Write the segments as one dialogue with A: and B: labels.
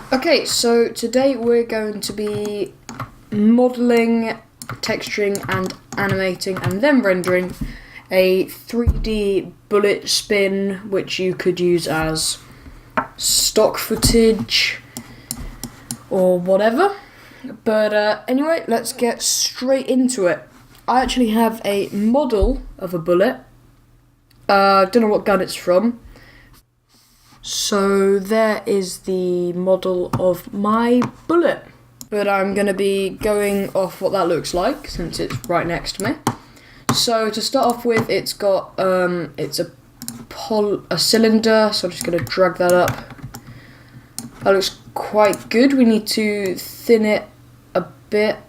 A: Okay, so today we're going to be modelling, texturing and animating and then rendering a 3D bullet spin, which you could use as stock footage or whatever. But anyway, let's get straight into it. I actually have a model of a bullet. Don't know what gun it's from. So there is the model of my bullet. But I'm going to be going off what that looks like since it's right next to me. So to start off with, it's got it's a cylinder, so I'm just going to drag that up. That looks quite good. We need to thin it a bit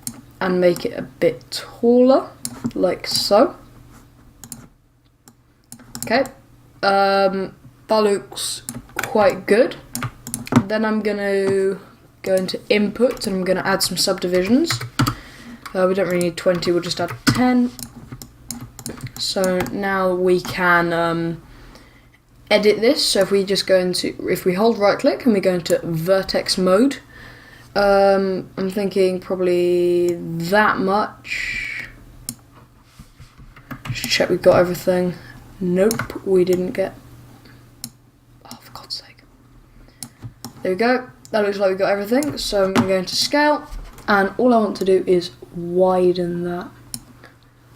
A: and make it a bit taller, like so. Okay, that looks quite good. Then I'm going to go into input and I'm going to add some subdivisions. We don't really need 20, we'll just add 10. So now we can edit this. So if we just go into, if we hold right click and we go into vertex mode, I'm thinking probably that much. Just check we've got everything. Nope, we didn't get. Oh, for God's sake. There we go. That looks like we've got everything. So I'm going to go into scale, and all I want to do is widen that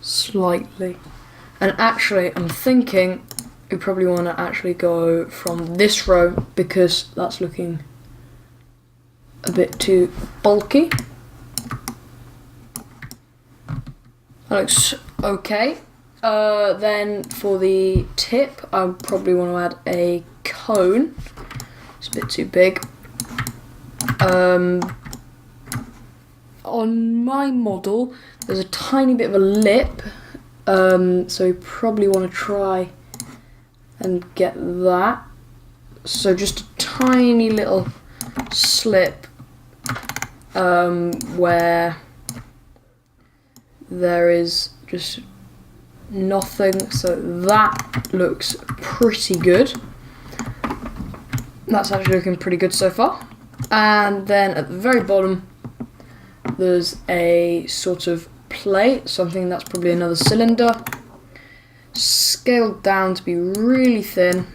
A: slightly. And actually, I'm thinking we probably want to actually go from this row because that's looking a bit too bulky. That looks okay. Then for the tip, I probably want to add a cone. It's a bit too big. On my model, there's a tiny bit of a lip, so we probably want to try and get that. So just a tiny little slip where there is just nothing, so that looks pretty good. That's actually looking pretty good so far. And then at the very bottom there's a sort of plate, something that's probably another cylinder, scaled down to be really thin.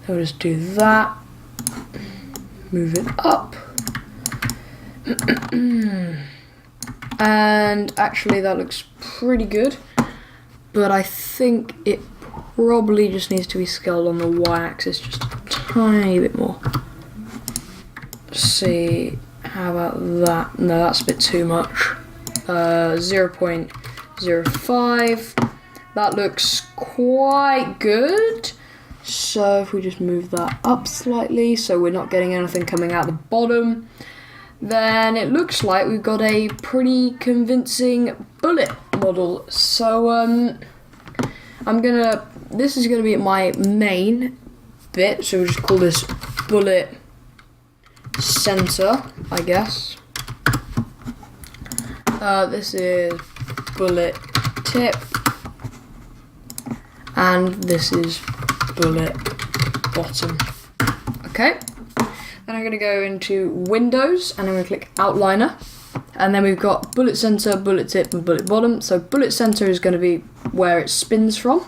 A: I'll just do that, move it up. And actually that looks pretty good, but I think it probably just needs to be scaled on the y-axis just a tiny bit more. See, how about that? No, that's a bit too much. 0.05. That looks quite good. So if we just move that up slightly so we're not getting anything coming out the bottom, then it looks like we've got a pretty convincing bullet model. So this is gonna be my main bit, so we'll just call this bullet center, I guess. This is bullet tip, and this is bullet bottom. Okay. Then I'm going to go into Windows and I'm going to click Outliner, and then we've got bullet center, bullet tip and bullet bottom. So bullet center is going to be where it spins from.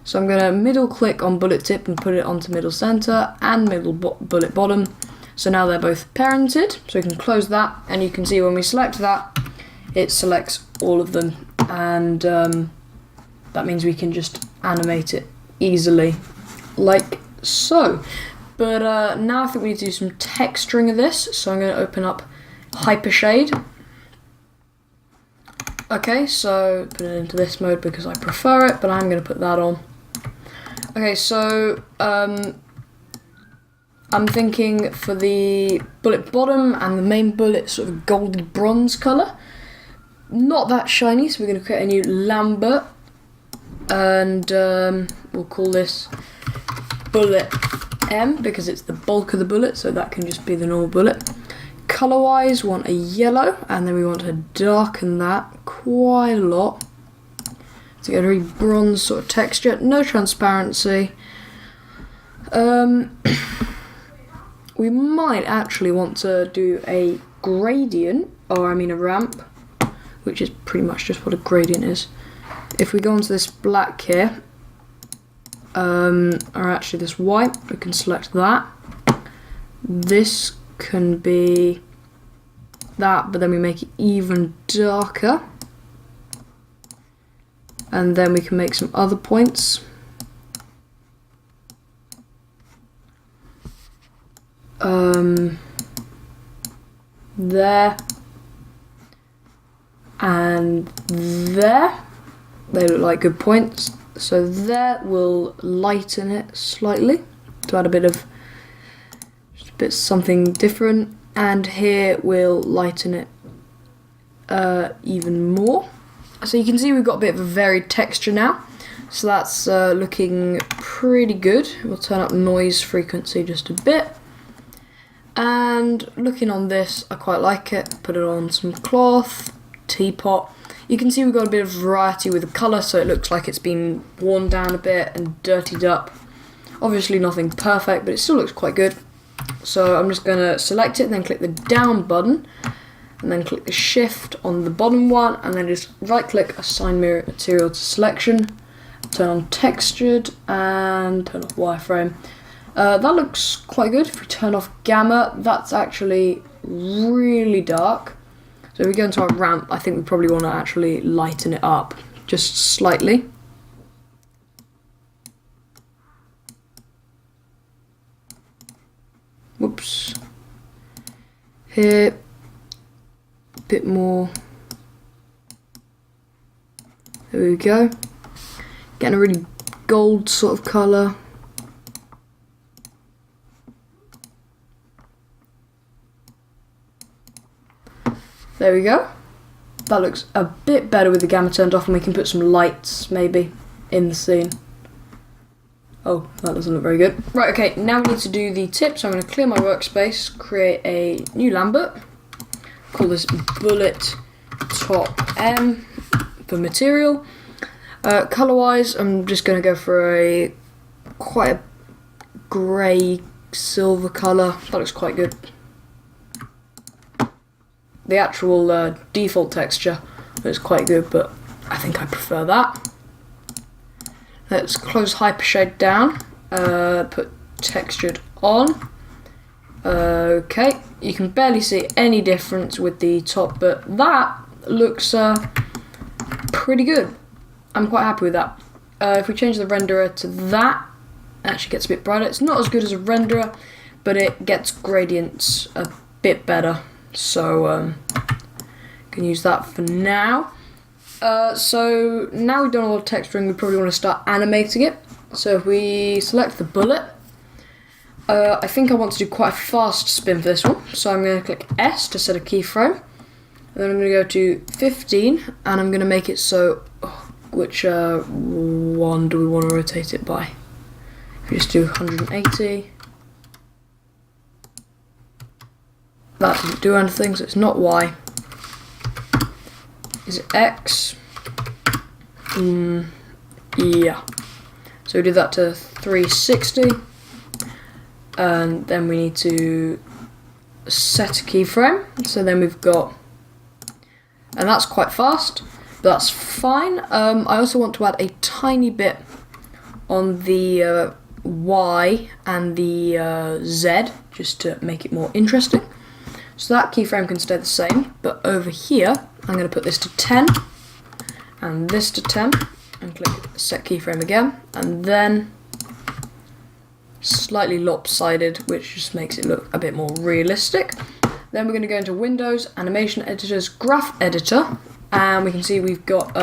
A: So I'm going to middle click on bullet tip and put it onto middle center and middle bullet bottom. So now they're both parented, so we can close that, and you can see when we select that, it selects all of them, and that means we can just animate it easily, like so. But now I think we need to do some texturing of this, so I'm going to open up Hypershade. Okay, so put it into this mode because I prefer it, but I'm going to put that on. Okay, so I'm thinking for the bullet bottom and the main bullet sort of goldy bronze colour. Not that shiny, so we're going to create a new Lambert, and we'll call this bullet M because it's the bulk of the bullet, so that can just be the normal bullet. Colour wise, we want a yellow, and then we want to darken that quite a lot to get a very bronze sort of texture. No transparency. we might actually want to do a gradient, or I mean a ramp, which is pretty much just what a gradient is. If we go onto this black here, or actually this white, we can select that. This can be that, but then we make it even darker. And then we can make some other points. There. And there. They look like good points. So there we'll lighten it slightly to add a bit of something different, and here we'll lighten it even more. So you can see we've got a bit of a varied texture now, so that's looking pretty good. We'll turn up noise frequency just a bit, and looking on this, I quite like it. Put it on some cloth, teapot. You can see we've got a bit of variety with the colour, so it looks like it's been worn down a bit and dirtied up. Obviously nothing perfect, but it still looks quite good. So I'm just going to select it, then click the down button, and then click the shift on the bottom one, and then just right click, assign mirror material to selection, turn on textured, and turn off wireframe. That looks quite good. If we turn off gamma, that's actually really dark. So if we go into our ramp, I think we probably want to actually lighten it up just slightly. Whoops. Here, a bit more. There we go. Getting a really gold sort of colour. There we go. That looks a bit better with the gamma turned off, and we can put some lights maybe in the scene. Oh, that doesn't look very good. Right, okay, now we need to do the tip, so I'm going to clear my workspace, create a new Lambert, call this bullet top M for material. Colour-wise, I'm just going to go for quite a grey silver colour. That looks quite good. The actual default texture looks quite good, but I think I prefer that. Let's close Hypershade down, put textured on. Okay, you can barely see any difference with the top, but that looks pretty good. I'm quite happy with that. If we change the renderer to that, it actually gets a bit brighter. It's not as good as a renderer, but it gets gradients a bit better. So can use that for now. So now we've done all the texturing, we probably want to start animating it. So if we select the bullet, I think I want to do quite a fast spin for this one. So I'm going to click S to set a keyframe. And then I'm going to go to 15, and I'm going to make it so, which one do we want to rotate it by? If we just do 180. That doesn't do anything, so it's not Y. Is it X? Yeah. So we do that to 360. And then we need to set a keyframe. So then we've got, and that's quite fast, but that's fine. I also want to add a tiny bit on the Y and the Z, just to make it more interesting. So that keyframe can stay the same, but over here, I'm going to put this to 10, and this to 10, and click set keyframe again, and then slightly lopsided, which just makes it look a bit more realistic. Then we're going to go into Windows, Animation Editors, Graph Editor, and we can see we've got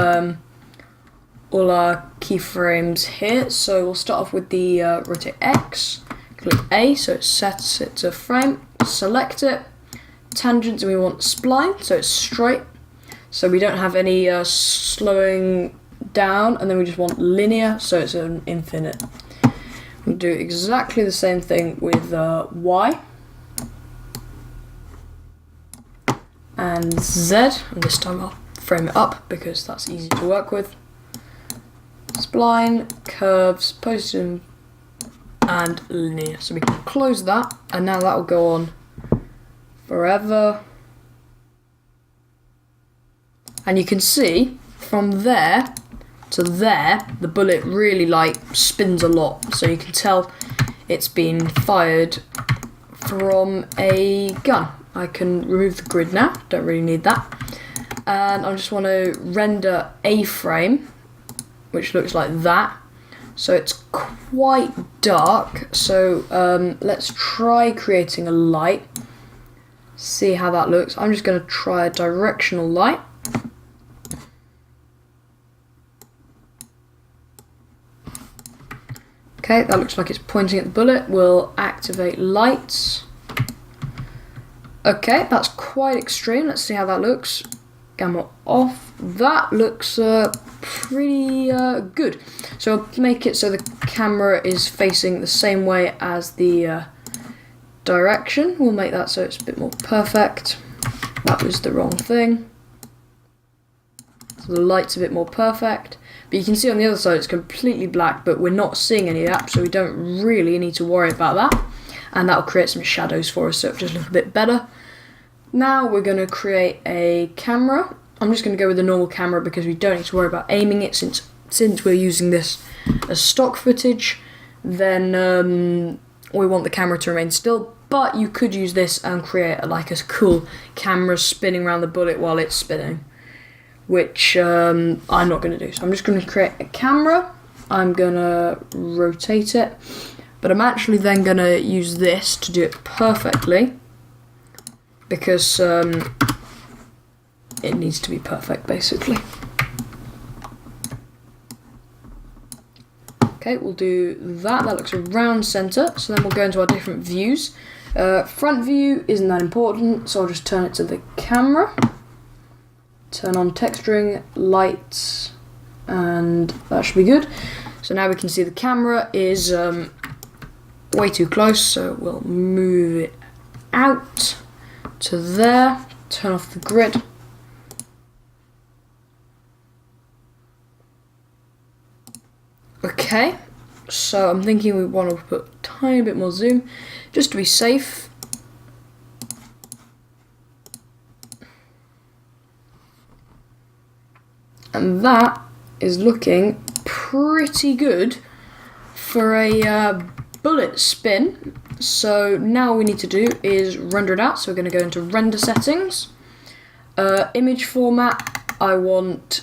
A: all our keyframes here. So we'll start off with the rotate X, click A, so it sets it to frame, select it, tangents, and we want spline, so it's straight, so we don't have any slowing down, and then we just want linear, so it's an infinite. We'll do exactly the same thing with Y and Z, and this time I'll frame it up because that's easy to work with. Spline, curves, posted, and linear. So we can close that, and now that will go on forever. And you can see from there to there, the bullet really like spins a lot. So you can tell it's been fired from a gun. I can remove the grid now, don't really need that. And I just want to render a frame, which looks like that. So it's quite dark. So let's try creating a light. See how that looks. I'm just going to try a directional light. Okay, that looks like it's pointing at the bullet. We'll activate lights. Okay, that's quite extreme. Let's see how that looks. Gamma off. That looks pretty good. So I'll make it so the camera is facing the same way as the direction. We'll make that so it's a bit more perfect. That was the wrong thing. So the light's a bit more perfect. But you can see on the other side it's completely black, but we're not seeing any of that, so we don't really need to worry about that. And that'll create some shadows for us, so it'll just look a bit better. Now we're going to create a camera. I'm just going to go with the normal camera because we don't need to worry about aiming it since we're using this as stock footage. Then we want the camera to remain still, but you could use this and create like a cool camera spinning around the bullet while it's spinning, which I'm not going to do. So I'm just going to create a camera. I'm going to rotate it, but I'm actually then going to use this to do it perfectly because it needs to be perfect basically. Okay, we'll do that. That looks around center. So then we'll go into our different views. Front view isn't that important, so I'll just turn it to the camera. Turn on texturing, lights, and that should be good. So now we can see the camera is way too close, so we'll move it out to there. Turn off the grid. Okay, so I'm thinking we want to put a tiny bit more zoom, just to be safe. And that is looking pretty good for a bullet spin. So now all we need to do is render it out. So we're going to go into render settings. Image format, I want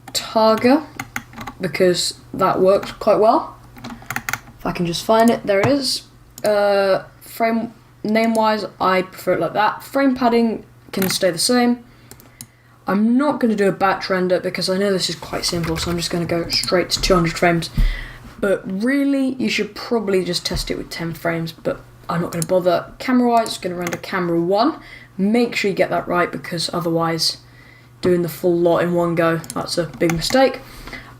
A: Targa because that works quite well. If I can just find it, there it is. Frame name wise, I prefer it like that. Frame padding can stay the same. I'm not going to do a batch render because I know this is quite simple, so I'm just going to go straight to 200 frames. But really, you should probably just test it with 10 frames, but I'm not going to bother. Camera-wise, going to render camera 1. Make sure you get that right because otherwise, doing the full lot in one go, that's a big mistake.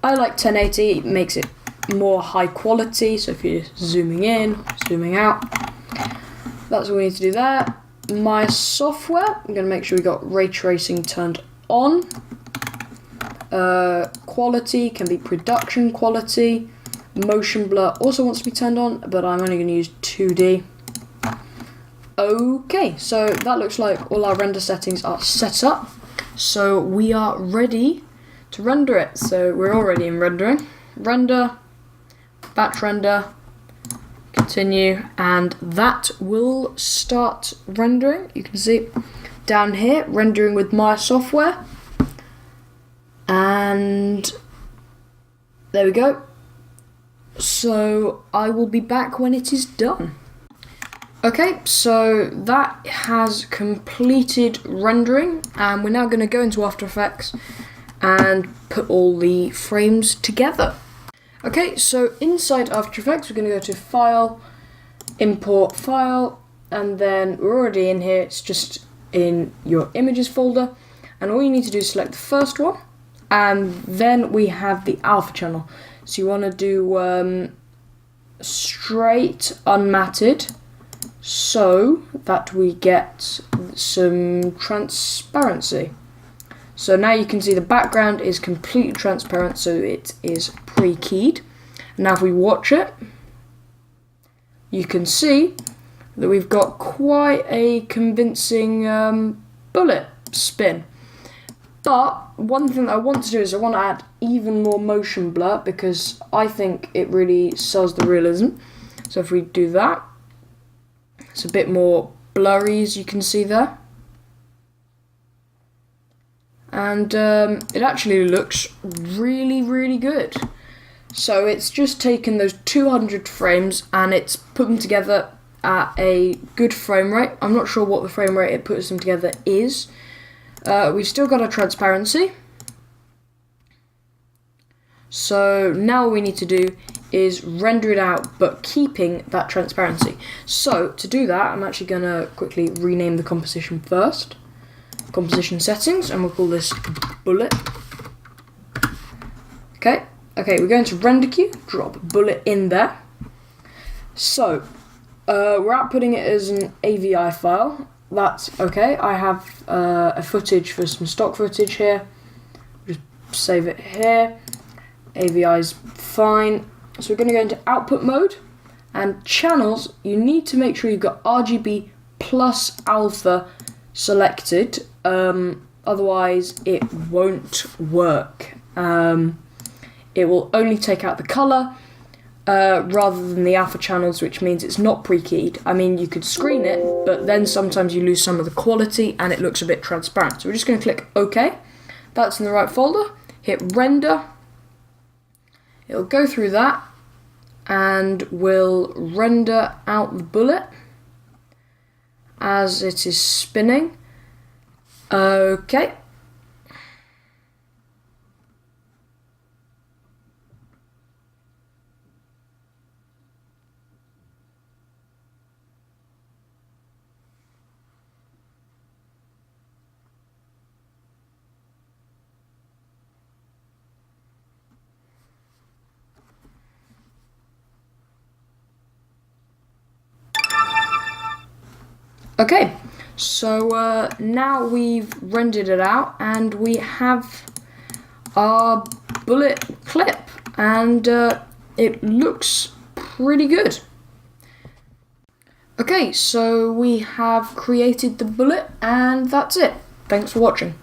A: I like 1080, it makes it more high quality, so if you're zooming in, zooming out, that's what we need to do there. My software, I'm going to make sure we got ray tracing turned on. Quality can be production quality. Motion blur also wants to be turned on, but I'm only going to use 2D. Okay, so that looks like all our render settings are set up. So we are ready to render it. So we're already in rendering. Render, batch render, continue, and that will start rendering. You can see down here, rendering with my software. And there we go. So I will be back when it is done. Okay, so that has completed rendering, and we're now going to go into After Effects and put all the frames together. Okay, so inside After Effects, we're going to go to File, Import File, and then we're already in here. It's just in your Images folder, and all you need to do is select the first one, and then we have the alpha channel. So you want to do straight unmatted, so that we get some transparency. So now you can see the background is completely transparent, so it is pre-keyed. Now if we watch it, you can see that we've got quite a convincing bullet spin. But one thing that I want to do is I want to add even more motion blur, because I think it really sells the realism. So if we do that, it's a bit more blurry, as you can see there. And it actually looks really, really good. So it's just taken those 200 frames and it's put them together at a good frame rate. I'm not sure what the frame rate it puts them together is. We've still got our transparency. So now what we need to do is render it out, but keeping that transparency. So to do that, I'm actually going to quickly rename the composition first. Composition settings, and we'll call this bullet. Okay, we're going to render queue, drop bullet in there. So we're outputting it as an AVI file. That's okay. I have a footage for some stock footage here. Just save it here. AVI is fine. So we're going to go into output mode, and channels, you need to make sure you've got RGB plus alpha selected, otherwise it won't work. It will only take out the colour rather than the alpha channels, which means it's not pre-keyed. I mean, you could screen it, but then sometimes you lose some of the quality and it looks a bit transparent. So we're just going to click OK. That's in the right folder. Hit render. It'll go through that and will render out the bullet as it is spinning. Okay. Okay, so now we've rendered it out and we have our bullet clip, and it looks pretty good. Okay, so we have created the bullet and that's it. Thanks for watching.